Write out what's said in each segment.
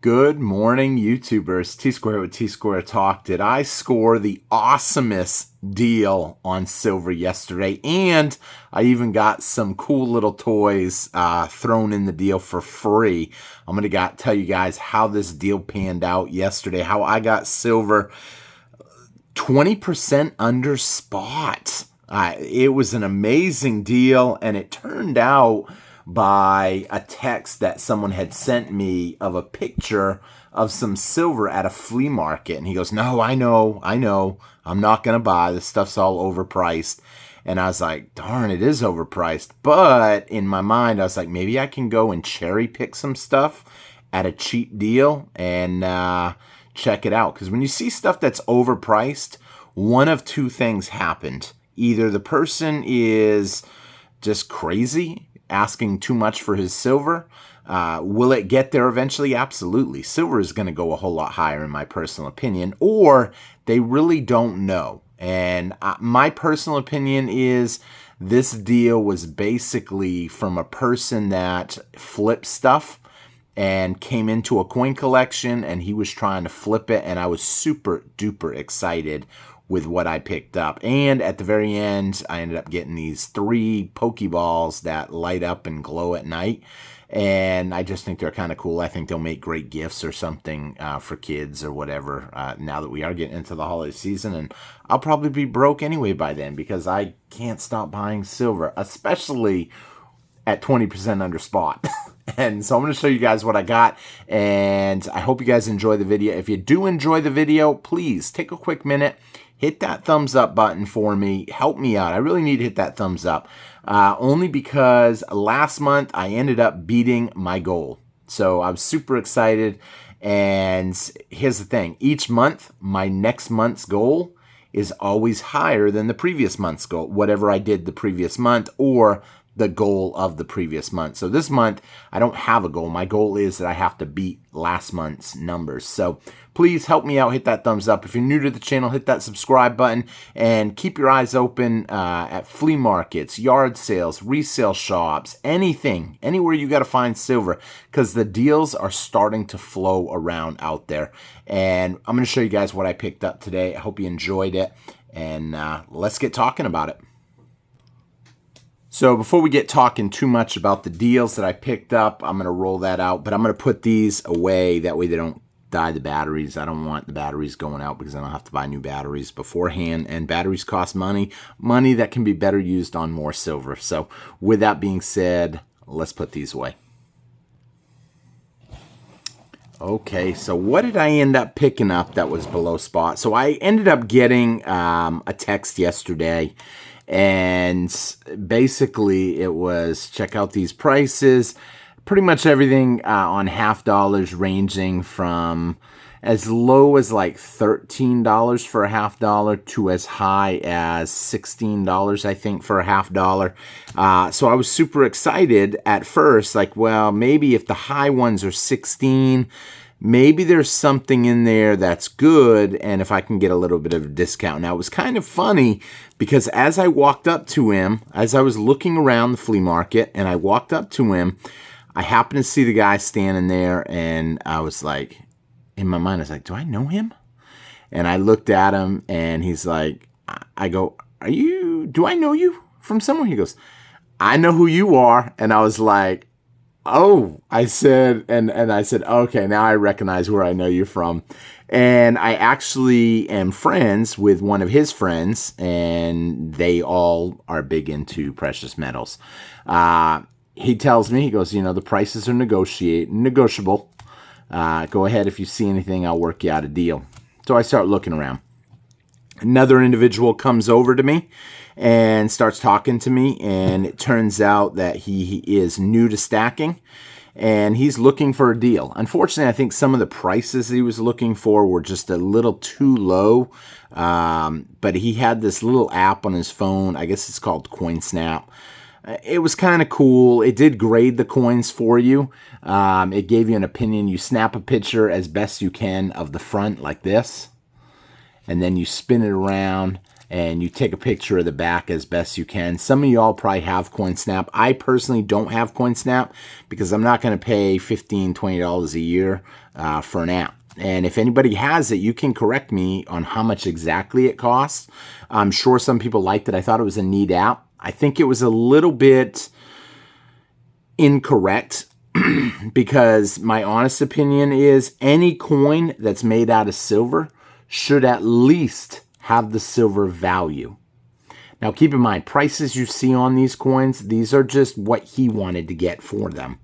Good morning, YouTubers. T-Square with T-Square Talk. Did I score the awesomest deal on silver yesterday? And I even got some cool little toys thrown in the deal for free. I'm going to tell you guys how this deal panned out yesterday, how I got silver 20% under spot. It was an amazing deal, and it turned out by a text that someone had sent me of a picture of some silver at a flea market. And he goes, "No, I know. I'm not going to buy. This stuff's all overpriced." And I was like, darn, it is overpriced. But in my mind, I was like, maybe I can go and cherry pick some stuff at a cheap deal and check it out. Because when you see stuff that's overpriced, one of two things happened. Either the person is just crazy, asking too much for his silver. Will it get there eventually? Absolutely. Silver is going to go a whole lot higher in my personal opinion, or they really don't know. And my personal opinion is this deal was basically from a person that flipped stuff and came into a coin collection, and he was trying to flip it, and I was super duper excited with what I picked up. And at the very end, I ended up getting these 3 Pokeballs that light up and glow at night. And I just think they're kind of cool. I think they'll make great gifts or something for kids or whatever now that we are getting into the holiday season. And I'll probably be broke anyway by then because I can't stop buying silver, especially at 20% under spot. And so I'm going to show you guys what I got, and I hope you guys enjoy the video. If you do enjoy the video, please take a quick minute, hit that thumbs up button for me. Help me out. I really need to hit that thumbs up, only because last month I ended up beating my goal. So I was super excited, and here's the thing. Each month, my next month's goal is always higher than the previous month's goal, whatever I did the previous month or the goal of the previous month. So this month, I don't have a goal. My goal is that I have to beat last month's numbers. So please help me out. Hit that thumbs up. If you're new to the channel, hit that subscribe button and keep your eyes open at flea markets, yard sales, resale shops, anything, anywhere you got to find silver, because the deals are starting to flow around out there. And I'm going to show you guys what I picked up today. I hope you enjoyed it, and let's get talking about it. So before we get talking too much about the deals that I picked up, I'm going to roll that out, but I'm going to put these away. That way they don't die the batteries. I don't want the batteries going out because then I'll have to buy new batteries beforehand, and batteries cost money that can be better used on more silver. So with that being said, let's put these away. Okay, so what did I end up picking up that was below spot? So I ended up getting a text yesterday, and basically it was, check out these prices. Pretty much everything on $half ranging from as low as like $13 for a $half to as high as $16, I think, for a $half. So I was super excited at first, like, well, maybe if the high ones are 16, maybe there's something in there that's good, and if I can get a little bit of a discount. Now, it was kind of funny because as I walked up to him, as I was looking around the flea market, and I walked up to him, I happened to see the guy standing there, and I was like, in my mind, I was like, do I know him? And I looked at him, and he's like, I go, do I know you from somewhere? He goes, I know who you are. And I was like, oh, I said, and I said, okay, now I recognize where I know you from. And I actually am friends with one of his friends, and they all are big into precious metals. He tells me, he goes, you know, the prices are negotiable. Go ahead, if you see anything, I'll work you out a deal. So I start looking around. Another individual comes over to me and starts talking to me, and it turns out that he is new to stacking, and he's looking for a deal. Unfortunately, I think some of the prices he was looking for were just a little too low, but he had this little app on his phone. I guess it's called CoinSnap. It was kind of cool. It did grade the coins for you. It gave you an opinion. You snap a picture as best you can of the front like this, and then you spin it around, and you take a picture of the back as best you can. Some of y'all probably have CoinSnap. I personally don't have CoinSnap because I'm not going to pay $15, $20 a year for an app. And if anybody has it, you can correct me on how much exactly it costs. I'm sure some people liked it. I thought it was a neat app. I think it was a little bit incorrect because my honest opinion is any coin that's made out of silver should at least have the silver value. Now keep in mind, prices you see on these coins, these are just what he wanted to get for them.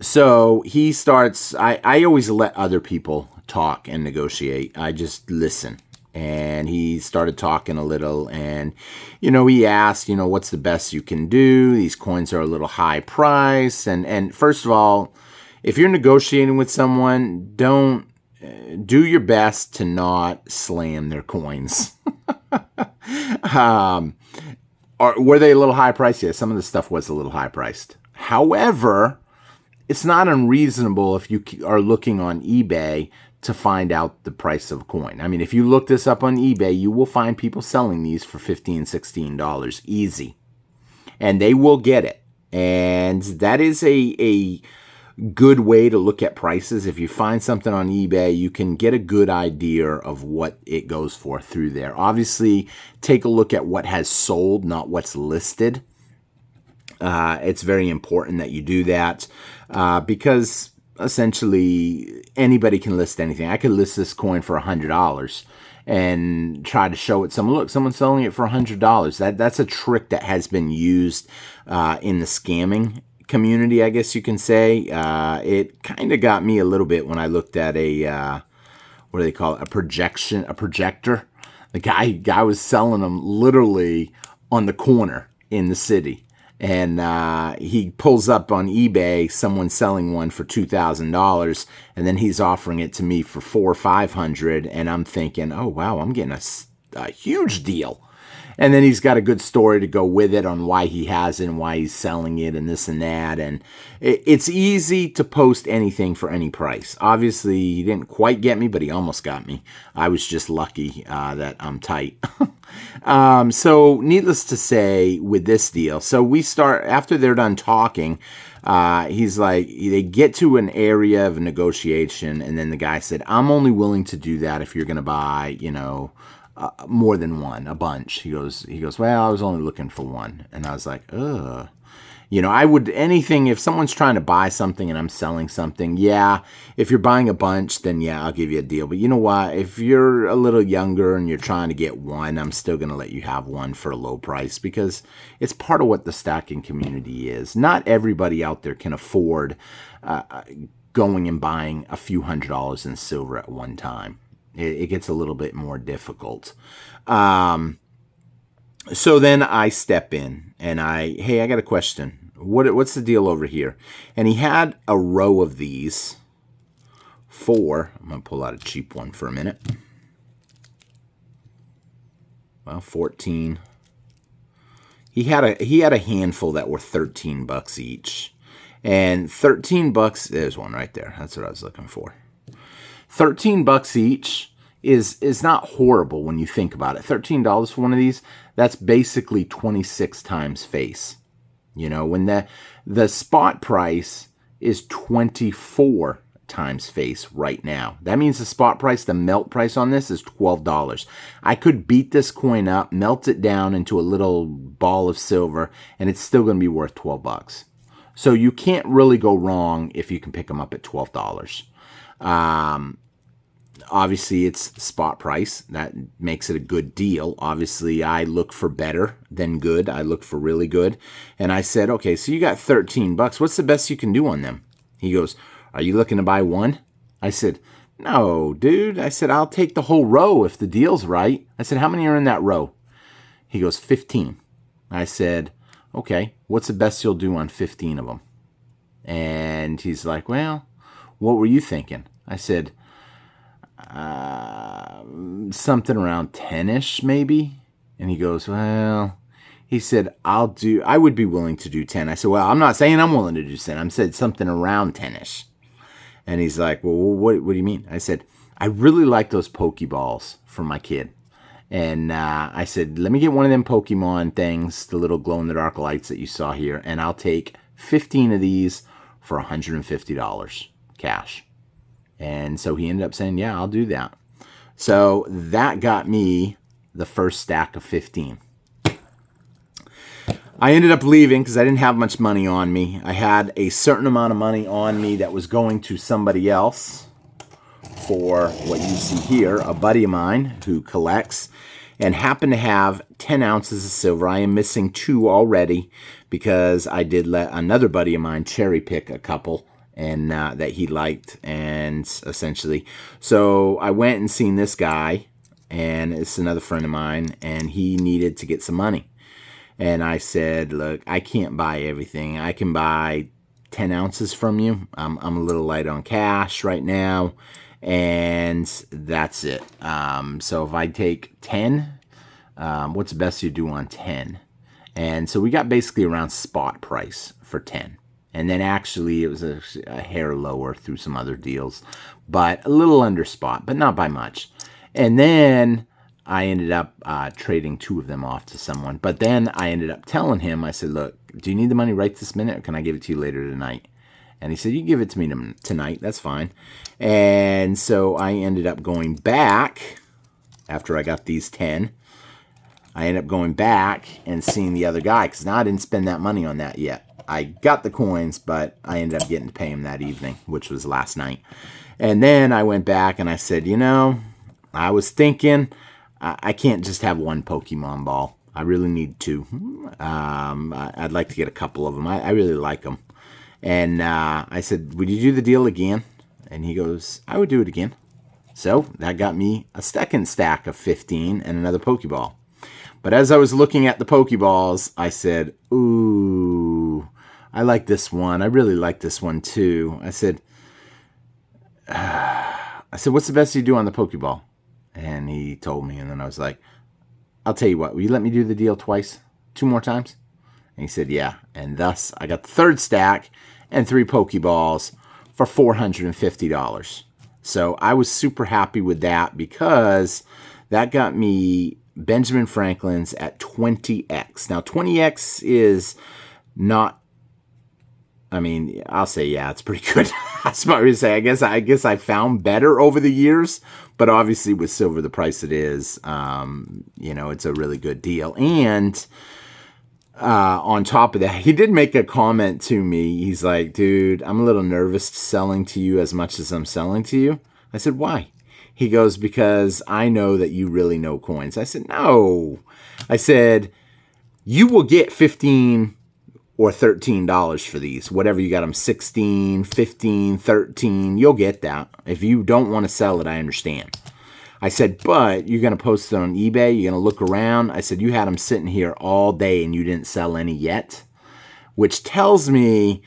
So he starts, I always let other people talk and negotiate. I just listen. And he started talking a little, and, he asked, what's the best you can do? These coins are a little high price. And first of all, if you're negotiating with someone, don't do your best to not slam their coins. Or were they a little high priced? Yeah, some of the stuff was a little high priced. However, it's not unreasonable if you are looking on eBay to find out the price of a coin. I mean, if you look this up on eBay, you will find people selling these for $15, $16 easy. And they will get it. And that is a good way to look at prices. If you find something on eBay, you can get a good idea of what it goes for through there. Obviously, take a look at what has sold, not what's listed. It's very important that you do that because essentially anybody can list anything. I could list this coin for $100 and try to show it someone. Look, someone's selling it for $100. That's a trick that has been used in the scamming community, I guess you can say. It kind of got me a little bit when I looked at a what do they call it? A projector. The guy was selling them literally on the corner in the city. And he pulls up on eBay, someone selling one for $2,000, and then he's offering it to me for $400 or $500, and I'm thinking, oh wow, I'm getting a huge deal. And then he's got a good story to go with it on why he has it and why he's selling it and this and that. And it's easy to post anything for any price. Obviously, he didn't quite get me, but he almost got me. I was just lucky that I'm tight. So needless to say with this deal, so we start, after they're done talking, he's like, they get to an area of negotiation, and then the guy said, I'm only willing to do that if you're going to buy, more than one, a bunch. He goes, well, I was only looking for one. And I was like, ugh. I would, anything, if someone's trying to buy something and I'm selling something, yeah, if you're buying a bunch, then yeah, I'll give you a deal. But you know what? If you're a little younger and you're trying to get one, I'm still going to let you have one for a low price because it's part of what the stacking community is. Not everybody out there can afford going and buying a few $100s in silver at one time. It gets a little bit more difficult. So then I step in and hey, I got a question. What's the deal over here? And he had a row of these for, I'm going to pull out a cheap one for a minute. Well, 14. He had a handful that were $13 each. And $13, there's one right there. That's what I was looking for. $13 each is not horrible when you think about it. $13 for one of these, that's basically 26 times face. When the spot price is 24 times face right now. That means the spot price, the melt price on this is $12. I could beat this coin up, melt it down into a little ball of silver, and it's still going to be worth $12. So you can't really go wrong if you can pick them up at $12. Obviously, it's spot price. That makes it a good deal. Obviously, I look for better than good. I look for really good. And I said, okay, so you got $13. What's the best you can do on them? He goes, are you looking to buy one? I said, no, dude. I said, I'll take the whole row if the deal's right. I said, how many are in that row? He goes, 15. I said, okay, what's the best you'll do on 15 of them? And he's like, well, what were you thinking? I said, something around 10-ish maybe. And he goes, well, he said, I would be willing to do 10. I said, well, I'm not saying I'm willing to do 10. I said something around 10-ish. And he's like, well, what do you mean? I said, I really like those Pokeballs for my kid. And I said, let me get one of them Pokemon things, the little glow-in-the-dark lights that you saw here, and I'll take 15 of these for $150 cash. And so he ended up saying, yeah, I'll do that. So that got me the first stack of 15. I ended up leaving because I didn't have much money on me. I had a certain amount of money on me that was going to somebody else for what you see here, a buddy of mine who collects and happened to have 10 ounces of silver. I am missing 2 already because I did let another buddy of mine cherry pick a couple and that he liked, and essentially, so I went and seen this guy, and it's another friend of mine, and he needed to get some money. And I said, look, I can't buy everything. I can buy 10 ounces from you. I'm a little light on cash right now, and that's it. So if I take 10, what's the best you do on 10? And so we got basically around spot price for 10. And then actually it was a hair lower through some other deals, but a little under spot, but not by much. And then I ended up trading 2 of them off to someone. But then I ended up telling him, I said, look, do you need the money right this minute, or can I give it to you later tonight? And he said, you give it to me tonight. That's fine. And so I ended up going back after I got these 10. I ended up going back and seeing the other guy, because now I didn't spend that money on that yet. I got the coins, but I ended up getting to pay him that evening, which was last night. And then I went back and I said, you know, I was thinking I can't just have one Pokemon ball. I really need 2. I'd like to get a couple of them. I really like them. And I said, would you do the deal again? And he goes, I would do it again. So that got me a second stack of 15 and another Pokeball. But as I was looking at the Pokeballs, I said, ooh, I like this one. I really like this one too. I said, what's the best you do on the Pokeball? And he told me, and then I was like, I'll tell you what, will you let me do the deal twice? 2 more times? And he said, yeah. And thus, I got the third stack and 3 Pokeballs for $450. So I was super happy with that because that got me Benjamin Franklin's at 20x. Now, 20x is not, I mean, I'll say, yeah, it's pretty good. That's what I was say. I guess I found better over the years, but obviously with silver the price it is, you know, it's a really good deal. And on top of that, he did make a comment to me. He's like, dude, I'm a little nervous selling to you as much as I'm selling to you. I said, why? He goes, because I know that you really know coins. I said, no. I said, you will get 15 or $13 for these. Whatever you got them, 16, 15, 13, you'll get that. If you don't want to sell it, I understand. I said, but you're going to post it on eBay. You're going to look around. I said, you had them sitting here all day and you didn't sell any yet, which tells me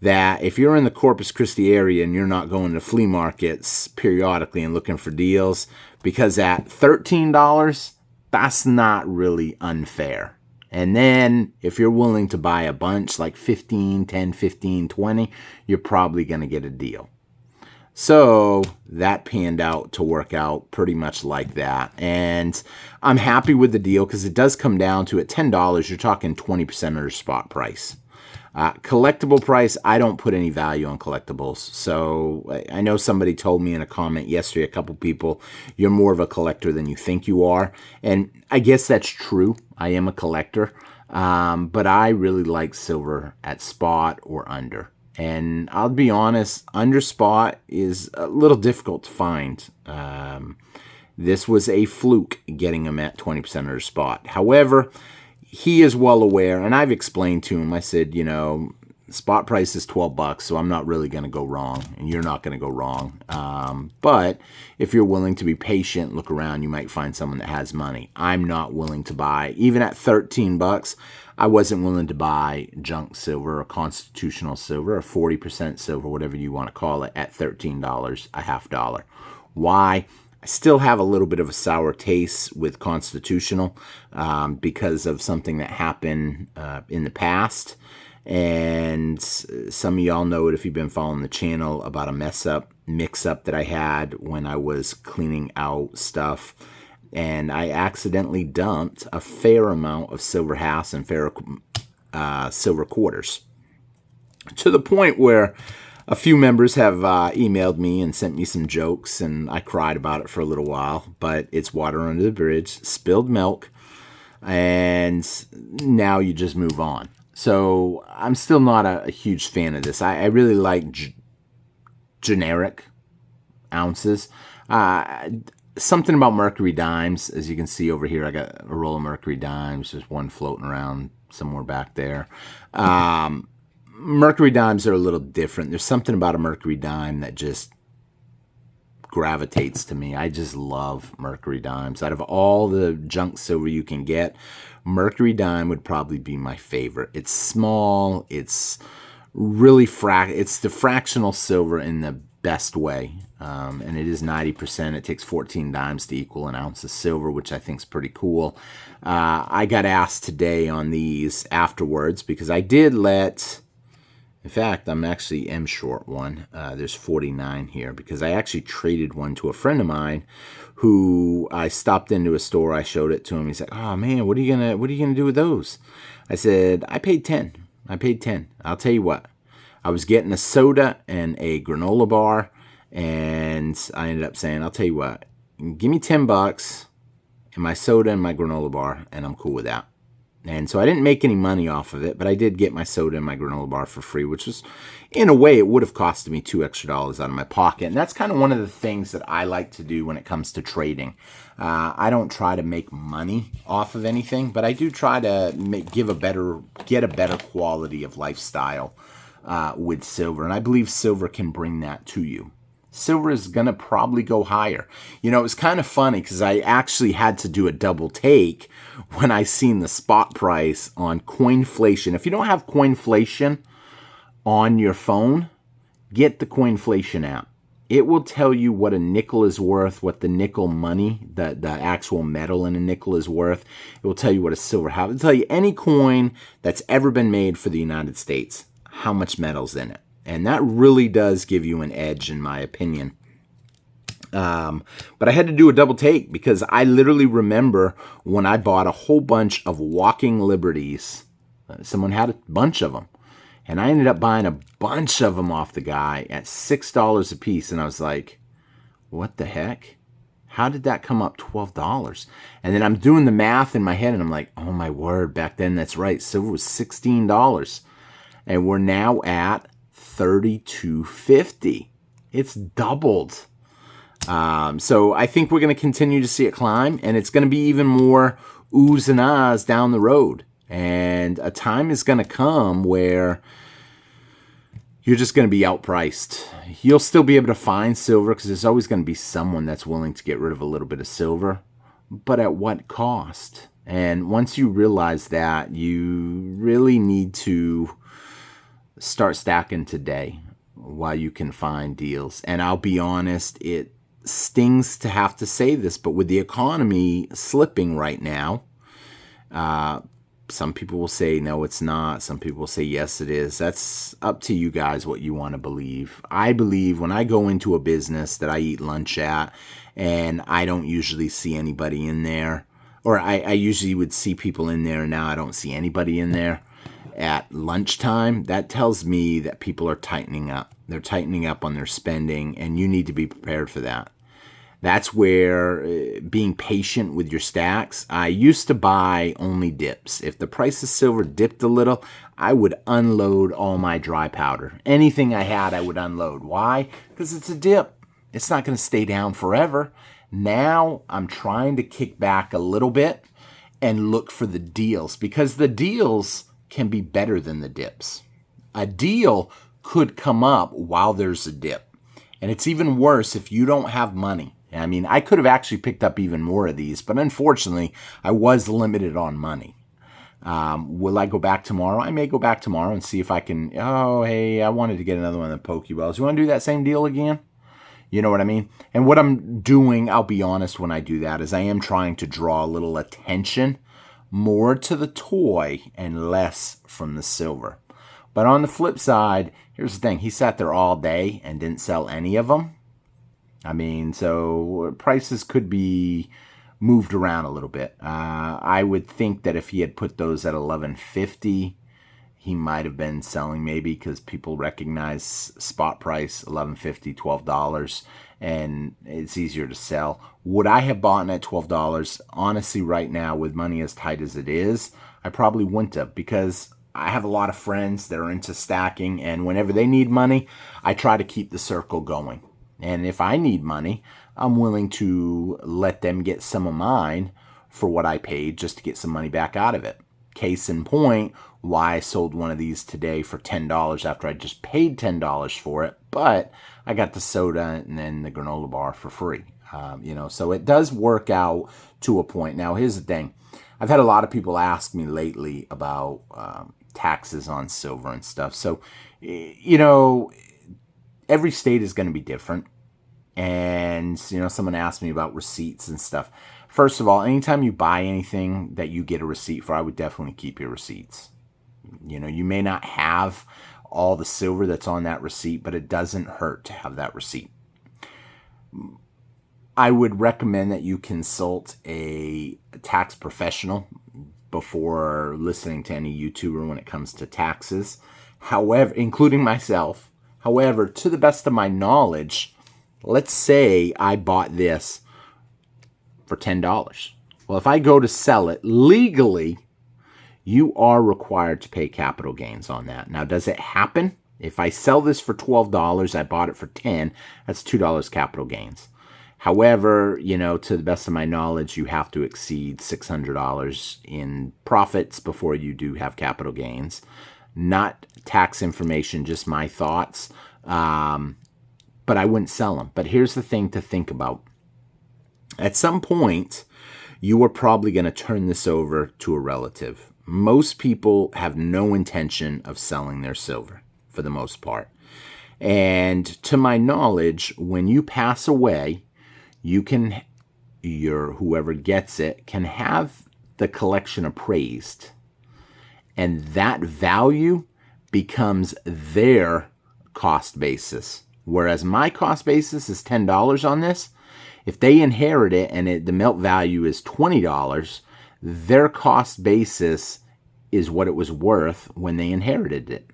that if you're in the Corpus Christi area and you're not going to flea markets periodically and looking for deals, because at $13, that's not really unfair. And then if you're willing to buy a bunch, like 15, 10, 15, 20, you're probably going to get a deal. So that panned out to work out pretty much like that. And I'm happy with the deal because it does come down to, at $10, you're talking 20% of the spot price. Collectible price, I don't put any value on collectibles. So I know somebody told me in a comment yesterday, a couple people, you're more of a collector than you think you are. And I guess that's true. I am a collector. But I really like silver at spot or under. And I'll be honest, under spot is a little difficult to find. This was a fluke getting them at 20% of the spot. However, he is well aware, and I've explained to him, I said, you know, spot price is $12, so I'm not really going to go wrong, and you're not going to go wrong. But if you're willing to be patient, look around, you might find someone that has money. I'm not willing to buy, even at $13, I wasn't willing to buy junk silver or constitutional silver or 40% silver, whatever you want to call it, at $13, a half dollar. Why? I still have a little bit of a sour taste with constitutional because of something that happened in the past. And some of y'all know it if you've been following the channel about a mix-up that I had when I was cleaning out stuff. And I accidentally dumped a fair amount of silver halves and silver quarters, to the point where a few members have emailed me and sent me some jokes, and I cried about it for a little while. But it's water under the bridge, spilled milk, and now you just move on. So I'm still not a huge fan of this. I really like generic ounces. Something about Mercury dimes, as you can see over here, I got a roll of Mercury dimes. There's one floating around somewhere back there. Mercury dimes are a little different. There's something about a Mercury dime that just gravitates to me. I just love Mercury dimes. Out of all the junk silver you can get, Mercury dime would probably be my favorite. It's small. It's really it's the fractional silver in the best way. And it is 90%. It takes 14 dimes to equal an ounce of silver, which I think is pretty cool. I got asked today on these afterwards because I did in fact, am short one. There's 49 here because I actually traded one to a friend of mine who I stopped into a store. I showed it to him. He's like, "Oh man, what are you gonna do with those?" I said, "I paid 10. I paid 10. I'll tell you what. I was getting a soda and a granola bar, and I ended up saying, I'll tell you what, give me $10 and my soda and my granola bar, and I'm cool with that." And so I didn't make any money off of it, but I did get my soda and my granola bar for free, which was, in a way, it would have costed me $2 extra out of my pocket. And that's kind of one of the things that I like to do when it comes to trading. I don't try to make money off of anything, but I do try to get a better quality of lifestyle with silver. And I believe silver can bring that to you. Silver is going to probably go higher. You know, it was kind of funny because I actually had to do a double take when I seen the spot price on Coinflation. If you don't have Coinflation on your phone, get the Coinflation app. It will tell you what a nickel is worth, what the nickel money, the actual metal in a nickel is worth. It will tell you what a silver half. It will tell you any coin that's ever been made for the United States, how much metal's in it. And that really does give you an edge, in my opinion. But I had to do a double take because I literally remember when I bought a whole bunch of Walking Liberties. Someone had a bunch of them. And I ended up buying a bunch of them off the guy at $6 a piece. And I was like, what the heck? How did that come up $12? And then I'm doing the math in my head and I'm like, oh my word, back then that's right. Silver was $16. And we're now at $32.50. It's doubled. So I think we're going to continue to see it climb, and it's going to be even more oohs and ahs down the road. And a time is going to come where you're just going to be outpriced. You'll still be able to find silver because there's always going to be someone that's willing to get rid of a little bit of silver, but at what cost? And once you realize that, you really need to start stacking today while you can find deals. And I'll be honest, it stings to have to say this, but with the economy slipping right now, some people will say, no, it's not. Some people will say, yes, it is. That's up to you guys what you want to believe. I believe when I go into a business that I eat lunch at and I don't usually see anybody in there, or I usually would see people in there and now I don't see anybody in there at lunchtime, that tells me that people are tightening up. They're tightening up on their spending, and you need to be prepared for that. That's where being patient with your stacks. I used to buy only dips. If the price of silver dipped a little, I would unload all my dry powder. Anything I had, I would unload. Why? Because it's a dip. It's not going to stay down forever. Now I'm trying to kick back a little bit and look for the deals, because the deals can be better than the dips. A deal could come up while there's a dip. And it's even worse if you don't have money. I mean, I could have actually picked up even more of these, but unfortunately, I was limited on money. Will I go back tomorrow? I may go back tomorrow and see if I can, oh, hey, I wanted to get another one of the Pokeballs. You want to do that same deal again? You know what I mean? And what I'm doing, I'll be honest when I do that, is I am trying to draw a little attention more to the toy and less from the silver. But on the flip side, here's the thing. He sat there all day and didn't sell any of them. I mean, so prices could be moved around a little bit. I would think that if he had put those at $11.50, he might have been selling maybe because people recognize spot price, $11.50, $12, and it's easier to sell. Would I have bought at $12? Honestly, right now, with money as tight as it is, I probably wouldn't have, because I have a lot of friends that are into stacking, and whenever they need money, I try to keep the circle going. And if I need money, I'm willing to let them get some of mine for what I paid just to get some money back out of it. Case in point, why I sold one of these today for $10 after I just paid $10 for it, but I got the soda and then the granola bar for free. So it does work out to a point. Now, here's the thing. I've had a lot of people ask me lately about taxes on silver and stuff. So, every state is going to be different. And, someone asked me about receipts and stuff. First of all, anytime you buy anything that you get a receipt for, I would definitely keep your receipts. You may not have all the silver that's on that receipt, but it doesn't hurt to have that receipt. I would recommend that you consult a tax professional before listening to any YouTuber when it comes to taxes. However, including myself. However, to the best of my knowledge, let's say I bought this for $10. Well, if I go to sell it legally, you are required to pay capital gains on that. Now, does it happen? If I sell this for $12, I bought it for $10, that's $2 capital gains. However, to the best of my knowledge, you have to exceed $600 in profits before you do have capital gains. Not tax information, just my thoughts. But I wouldn't sell them. But here's the thing to think about. At some point, you are probably going to turn this over to a relative. Most people have no intention of selling their silver, for the most part. And to my knowledge, when you pass away, whoever gets it can have the collection appraised. And that value becomes their cost basis. Whereas my cost basis is $10 on this. If they inherit it and the melt value is $20, their cost basis is what it was worth when they inherited it.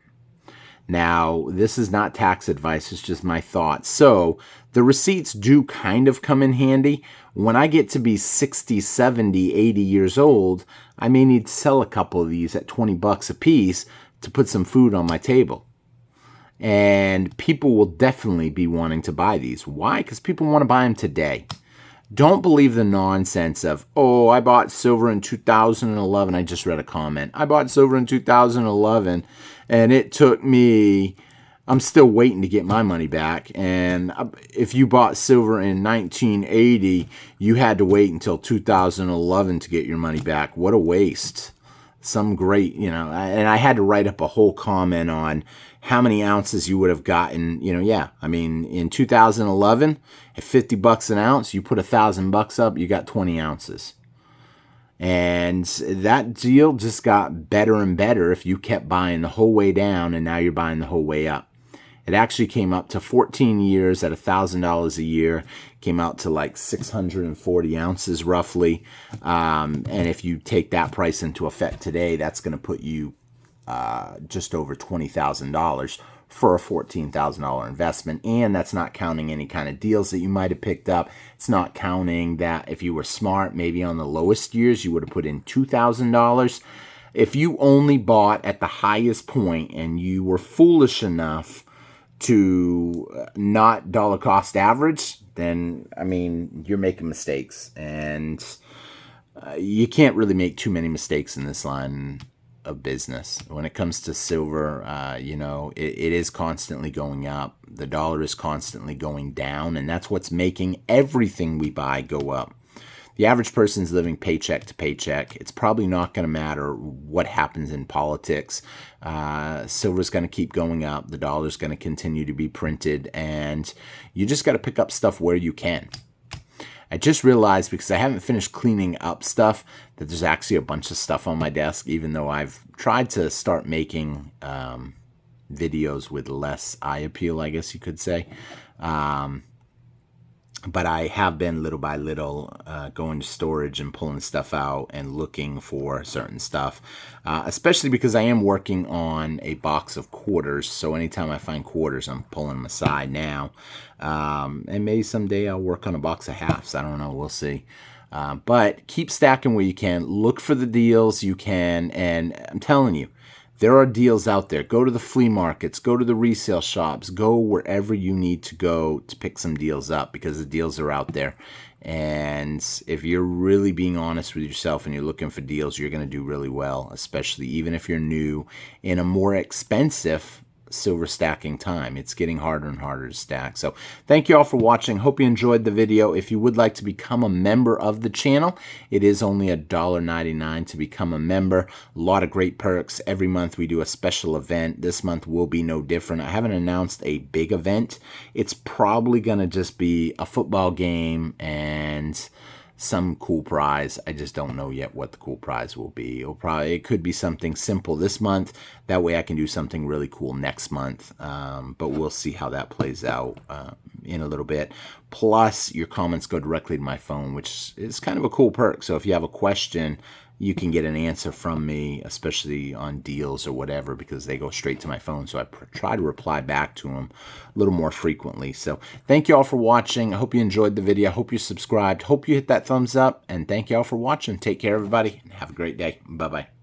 Now, this is not tax advice, it's just my thoughts. So, the receipts do kind of come in handy. When I get to be 60, 70, 80 years old, I may need to sell a couple of these at $20 a piece to put some food on my table. And people will definitely be wanting to buy these. Why? Because people want to buy them today. Don't believe the nonsense of, I bought silver in 2011. I just read a comment. I bought silver in 2011 and it took me, I'm still waiting to get my money back. And if you bought silver in 1980, you had to wait until 2011 to get your money back. What a waste. Some great, and I had to write up a whole comment on how many ounces you would have gotten, in 2011, at $50 an ounce, you put $1,000 up, you got 20 ounces. And that deal just got better and better if you kept buying the whole way down, and now you're buying the whole way up. It actually came up to 14 years at $1,000 a year, came out to like 640 ounces roughly. And if you take that price into effect today, that's going to put you just over $20,000 for a $14,000 investment. And that's not counting any kind of deals that you might have picked up. It's not counting that if you were smart, maybe on the lowest years, you would have put in $2,000. If you only bought at the highest point and you were foolish enough to not dollar cost average, then, you're making mistakes. And you can't really make too many mistakes in this line of business. When it comes to silver, it is constantly going up. The dollar is constantly going down, and that's what's making everything we buy go up. The average person's living paycheck to paycheck. It's probably not going to matter what happens in politics. Silver's going to keep going up. The dollar's going to continue to be printed, and you just got to pick up stuff where you can. I just realized, because I haven't finished cleaning up stuff, that there's actually a bunch of stuff on my desk, even though I've tried to start making videos with less eye appeal, I guess you could say. But I have been little by little going to storage and pulling stuff out and looking for certain stuff, especially because I am working on a box of quarters. So anytime I find quarters, I'm pulling them aside now. And maybe someday I'll work on a box of halves. I don't know. We'll see. But keep stacking where you can. Look for the deals you can. And I'm telling you, there are deals out there. Go to the flea markets, go to the resale shops, go wherever you need to go to pick some deals up, because the deals are out there. And if you're really being honest with yourself and you're looking for deals, you're going to do really well, especially even if you're new in a more expensive silver stacking time. It's getting harder and harder to stack. So thank you all for watching. Hope you enjoyed the video. If you would like to become a member of the channel, it is only $1.99 to become a member. A lot of great perks. Every month we do a special event. This month will be no different. I haven't announced a big event. It's probably going to just be a football game and some cool prize. I just don't know yet what the cool prize will be. It could be something simple this month. That way I can do something really cool next month. But we'll see how that plays out in a little bit. Plus, your comments go directly to my phone, which is kind of a cool perk. So if you have a question, you can get an answer from me, especially on deals or whatever, because they go straight to my phone. So I try to reply back to them a little more frequently. So thank you all for watching. I hope you enjoyed the video. I hope you subscribed. Hope you hit that thumbs up. And thank you all for watching. Take care, everybody, and have a great day. Bye-bye.